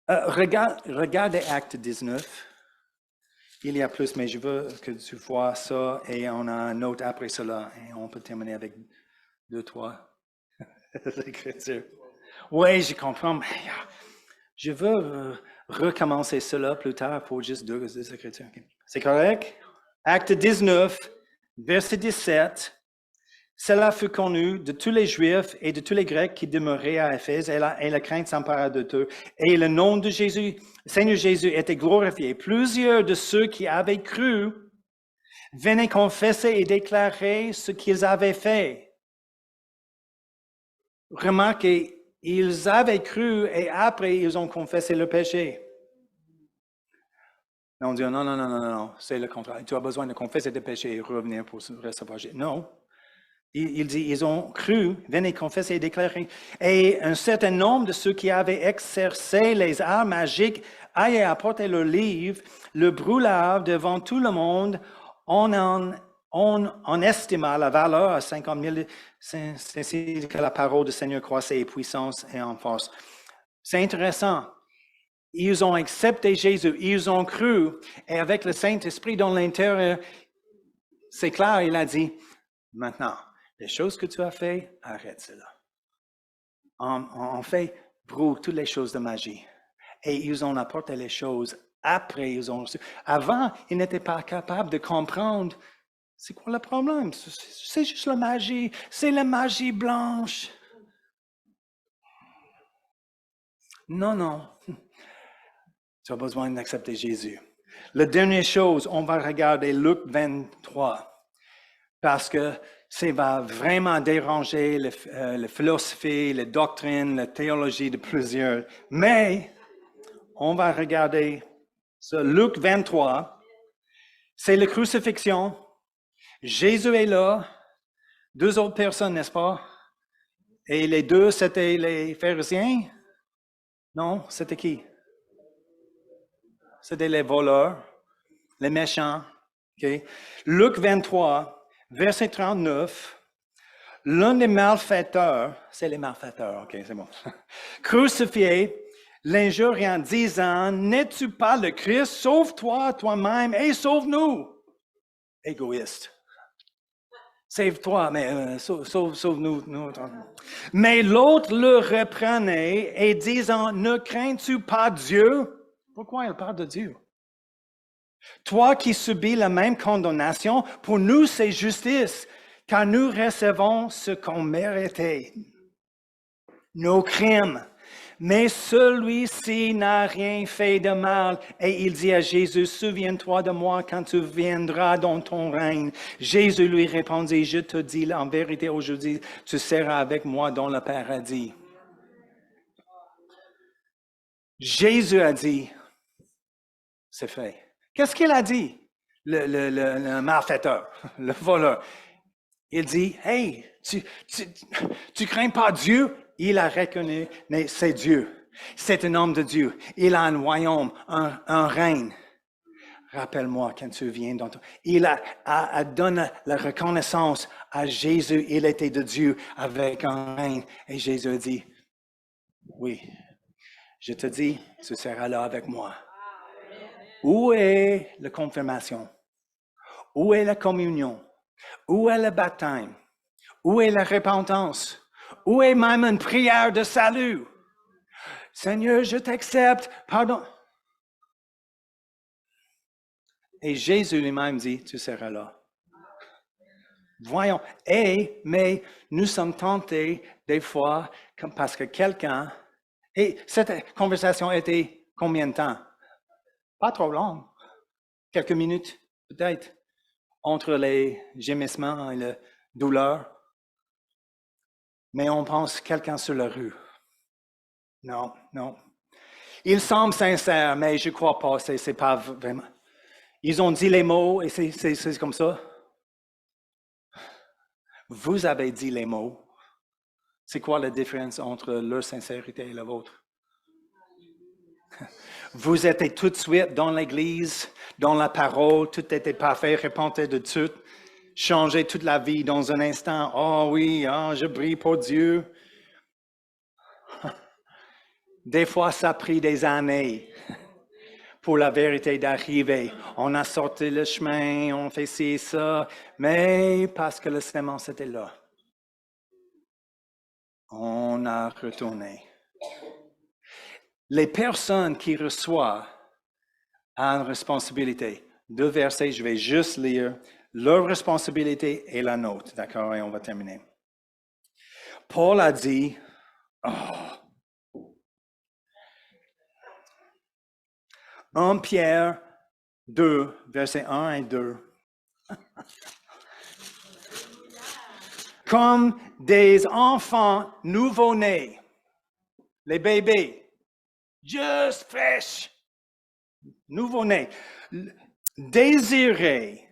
Regardez Acte 19. Il y a plus, mais je veux que tu vois ça et on a un autre après cela et on peut terminer avec 2, 3 écritures. Oui, je comprends, mais je veux recommencer cela plus tard pour juste 2 écritures. C'est correct? Acte 19, verset 17. Cela fut connu de tous les Juifs et de tous les Grecs qui demeuraient à Éphèse, et la crainte s'empara de eux. Et le nom de Jésus, Seigneur Jésus, était glorifié. Plusieurs de ceux qui avaient cru venaient confesser et déclarer ce qu'ils avaient fait. Remarquez, ils avaient cru et après ils ont confessé le péché. On dit non, c'est le contraire. Tu as besoin de confesser tes péchés et revenir pour recevoir. Non. Il dit, ils ont cru, venaient confesser et déclarer. Et un certain nombre de ceux qui avaient exercé les arts magiques allaient apporter le livre, le brûlèrent devant tout le monde. On estima la valeur à 50 000. C'est ainsi que la parole du Seigneur croissait en puissance et en force. C'est intéressant. Ils ont accepté Jésus, ils ont cru, et avec le Saint-Esprit dans l'intérieur, c'est clair, il a dit, maintenant, les choses que tu as fait, arrête cela. En fait, brûle toutes les choses de magie. Et ils ont apporté les choses après, ils ont reçu. Avant, ils n'étaient pas capables de comprendre, c'est quoi le problème? C'est juste la magie, c'est la magie blanche. Non. Tu as besoin d'accepter Jésus. La dernière chose, on va regarder Luc 23, parce que ça va vraiment déranger la philosophie, la doctrine, la théologie de plusieurs. Mais on va regarder ça. Luc 23, c'est la crucifixion. Jésus est là, 2 autres personnes, n'est-ce pas? Et les 2, c'était les pharisiens? Non, c'était qui? C'était les voleurs, les méchants. Okay? Luc 23, verset 39. L'un des malfaiteurs, c'est les malfaiteurs, ok, c'est bon, crucifié, l'injure en disant, n'es-tu pas le Christ? Sauve-toi toi-même et sauve-nous. Égoïste. Sauve-toi, mais sauve-nous. Mais l'autre le reprenait et disant, ne crains-tu pas Dieu? Pourquoi il parle de Dieu? Toi qui subis la même condamnation, pour nous c'est justice, car nous recevons ce qu'on méritait, nos crimes. Mais celui-ci n'a rien fait de mal. Et il dit à Jésus, souviens-toi de moi quand tu viendras dans ton règne. Jésus lui répondit, je te dis en vérité aujourd'hui, tu seras avec moi dans le paradis. Jésus a dit, c'est fait. Qu'est-ce qu'il a dit? Le malfaiteur, le voleur. Il dit, hey, tu crains pas Dieu? Il a reconnu, mais c'est Dieu. C'est un homme de Dieu. Il a un royaume, un règne. Rappelle-moi quand tu viens dans ton... Il a donné la reconnaissance à Jésus. Il était de Dieu avec un règne. Et Jésus a dit, oui, je te dis, tu seras là avec moi. Où est la confirmation? Où est la communion? Où est le baptême? Où est la repentance? Où est même une prière de salut? Seigneur, je t'accepte, pardon. Et Jésus lui-même dit, tu seras là. Voyons. Mais nous sommes tentés des fois, parce que quelqu'un... Et cette conversation était combien de temps? Pas trop longue. Quelques minutes, peut-être, entre les gémissements et la douleur. Mais on pense quelqu'un sur la rue. Non. Il semble sincère, mais je ne crois pas, c'est pas vraiment. Ils ont dit les mots et c'est comme ça. Vous avez dit les mots. C'est quoi la différence entre leur sincérité et la vôtre? Vous étiez tout de suite dans l'église, dans la parole, tout était parfait, répondez de tout, changez toute la vie dans un instant. Oh oui, je brille pour Dieu. Des fois, ça a pris des années pour la vérité d'arriver. On a sorti le chemin, on fait ci et ça, mais parce que le sémence était là, on a retourné. Les personnes qui reçoivent ont une responsabilité. 2 versets, je vais juste lire. Leur responsabilité et la nôtre, d'accord, et on va terminer. Paul a dit, 1 Pierre 2, versets 1 et 2. Comme des enfants nouveau-nés, les bébés, juste fraîches, nouveau-nés, désirez,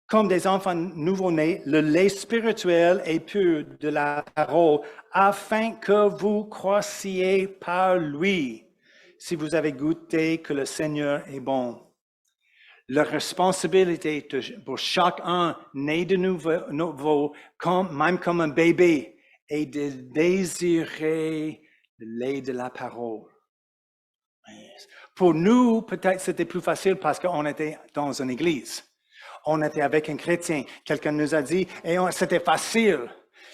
comme des enfants nouveau-nés, le lait spirituel et pur de la parole, afin que vous croissiez par lui, si vous avez goûté que le Seigneur est bon. La responsabilité pour chacun né de nouveau, même comme un bébé, est de désirer le lait de la parole. Pour nous, peut-être c'était plus facile parce qu'on était dans une église. On était avec un chrétien. Quelqu'un nous a dit, et c'était facile.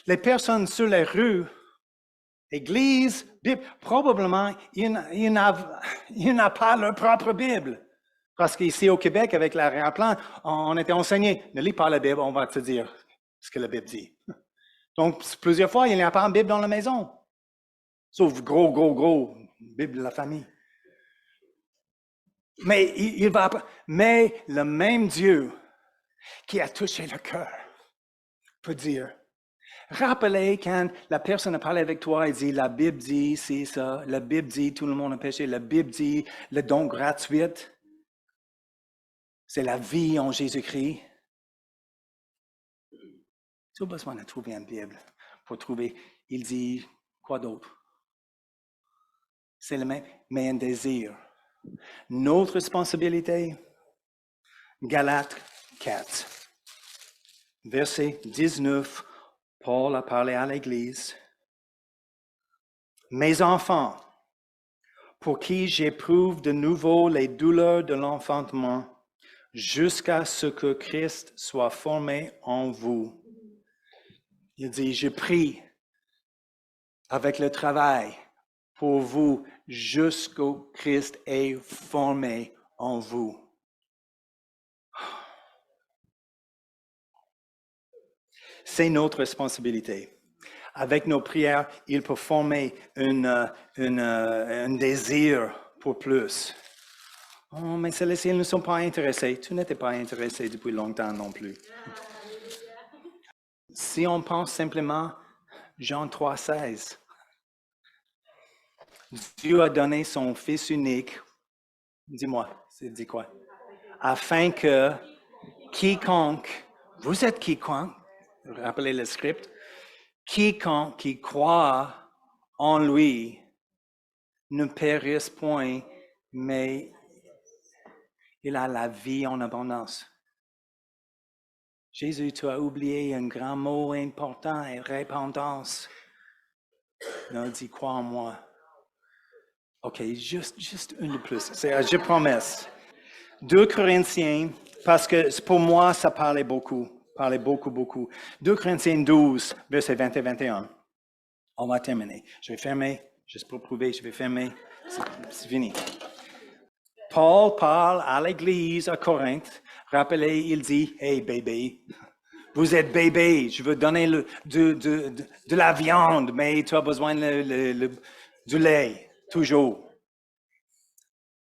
Les personnes sur les rues, église, Bible, probablement, ils n'ont pas leur propre Bible. Parce qu'ici au Québec, avec la réaplan, on était enseigné, ne lis pas la Bible, on va te dire ce que la Bible dit. Donc, plusieurs fois, il n'y a pas une Bible dans la maison. Sauf gros, Bible de la famille. Mais mais le même Dieu qui a touché le cœur peut dire, rappelez quand la personne a parlé avec toi et dit, la Bible dit, c'est ça, la Bible dit, tout le monde a péché, la Bible dit, le don gratuit. C'est la vie en Jésus-Christ. Tu as besoin de trouver une Bible pour trouver. Il dit quoi d'autre? C'est le même, mais un désir. Notre responsabilité, Galates 4, verset 19, Paul a parlé à l'Église. Mes enfants, pour qui j'éprouve de nouveau les douleurs de l'enfantement, jusqu'à ce que Christ soit formé en vous. Il dit, je prie avec le travail pour vous jusqu'au Christ est formé en vous. C'est notre responsabilité. Avec nos prières, il peut former un désir pour plus. Oh, mais Célestia, ils ne sont pas intéressés. Tu n'étais pas intéressé depuis longtemps non plus. Si on pense simplement Jean 3,16, Dieu a donné son Fils unique. Dis-moi, c'est dit quoi? Afin que quiconque, vous êtes quiconque, rappelez le script, quiconque qui croit en lui ne périsse point, mais il a la vie en abondance. Jésus, tu as oublié un grand mot important, repentance. Non, dis, crois en moi. OK, juste une de plus. Je promesse. 2 Corinthiens, parce que pour moi, ça parlait beaucoup. 2 Corinthiens 12, versets 20 et 21. On va terminer. Je vais fermer, juste pour prouver, je vais fermer. C'est fini. Paul parle à l'église à Corinthe. Rappelez, il dit, « Hey, bébé, vous êtes bébé, je veux donner de la viande, mais tu as besoin du lait, toujours. »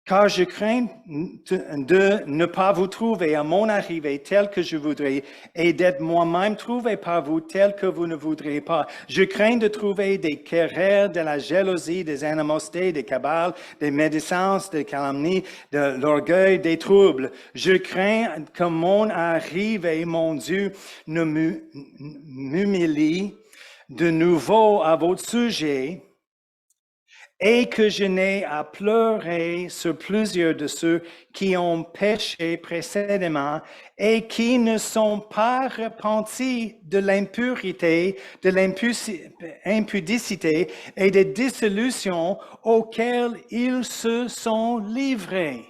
Car je crains de ne pas vous trouver à mon arrivée tel que je voudrais et d'être moi-même trouvé par vous tel que vous ne voudriez pas. Je crains de trouver des querelles, de la jalousie, des animosités, des cabales, des médisances, des calomnies, de l'orgueil, des troubles. Je crains que mon arrivée, mon Dieu, ne m'humilie de nouveau à votre sujet, et que je n'ai à pleurer sur plusieurs de ceux qui ont péché précédemment et qui ne sont pas repentis de l'impurité, de l'impudicité et des dissolutions auxquelles ils se sont livrés.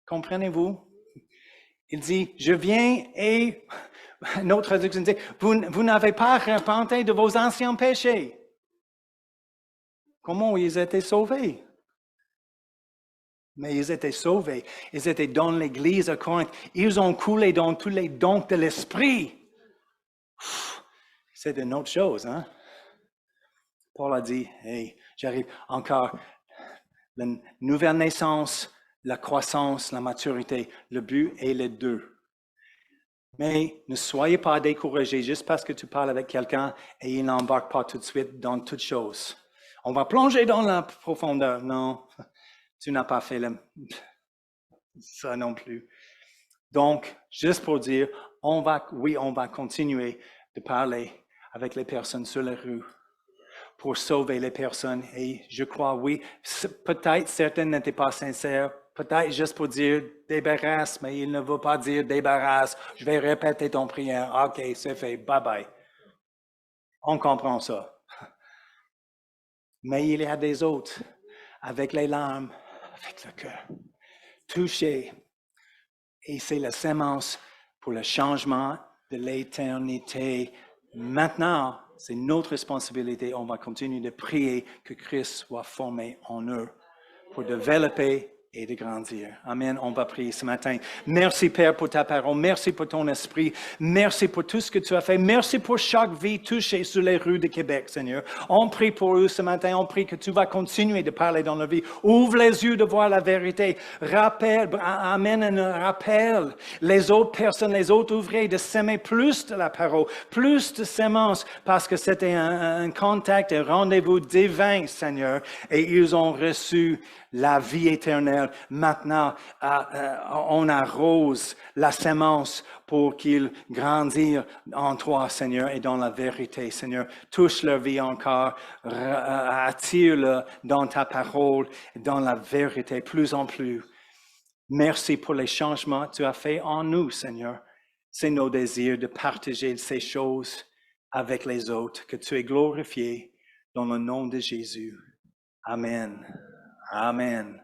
Comprenez-vous? Il dit, je viens et, notre traduction dit, vous n'avez pas repenti de vos anciens péchés. Comment ils étaient sauvés? Mais ils étaient sauvés. Ils étaient dans l'église à Corinthe. Ils ont coulé dans tous les dons de l'esprit. C'est une autre chose, hein? Paul a dit, hey, j'arrive encore. La nouvelle naissance, la croissance, la maturité, le but est les deux. Mais ne soyez pas découragés juste parce que tu parles avec quelqu'un et il n'embarque pas tout de suite dans toute chose. On va plonger dans la profondeur. Non, tu n'as pas fait ça non plus. Donc, juste pour dire, on va continuer de parler avec les personnes sur la rue pour sauver les personnes. Et je crois, oui, peut-être certaines n'étaient pas sincères, peut-être juste pour dire débarrasse, mais il ne veut pas dire débarrasse. Je vais répéter ton prière. OK, c'est fait. Bye bye. On comprend ça. Mais il y a des autres, avec les larmes, avec le cœur, touchés. Et c'est la sémence pour le changement de l'éternité. Maintenant, c'est notre responsabilité. On va continuer de prier que Christ soit formé en eux pour développer et de grandir. Amen. On va prier ce matin. Merci, Père, pour ta parole. Merci pour ton esprit. Merci pour tout ce que tu as fait. Merci pour chaque vie touchée sur les rues de Québec, Seigneur. On prie pour eux ce matin. On prie que tu vas continuer de parler dans leur vie. Ouvre les yeux de voir la vérité. Amène un rappel les autres personnes, les autres ouvriers de s'aimer plus de la parole, plus de semences, parce que c'était un contact, un rendez-vous divin, Seigneur. Et ils ont reçu la vie éternelle. Maintenant, on arrose la sémence pour qu'ils grandissent en toi, Seigneur, et dans la vérité, Seigneur. Touche leur vie encore, attire-le dans ta parole, dans la vérité, plus en plus. Merci pour les changements que tu as faits en nous, Seigneur. C'est nos désirs de partager ces choses avec les autres, que tu es glorifié dans le nom de Jésus. Amen. Amen.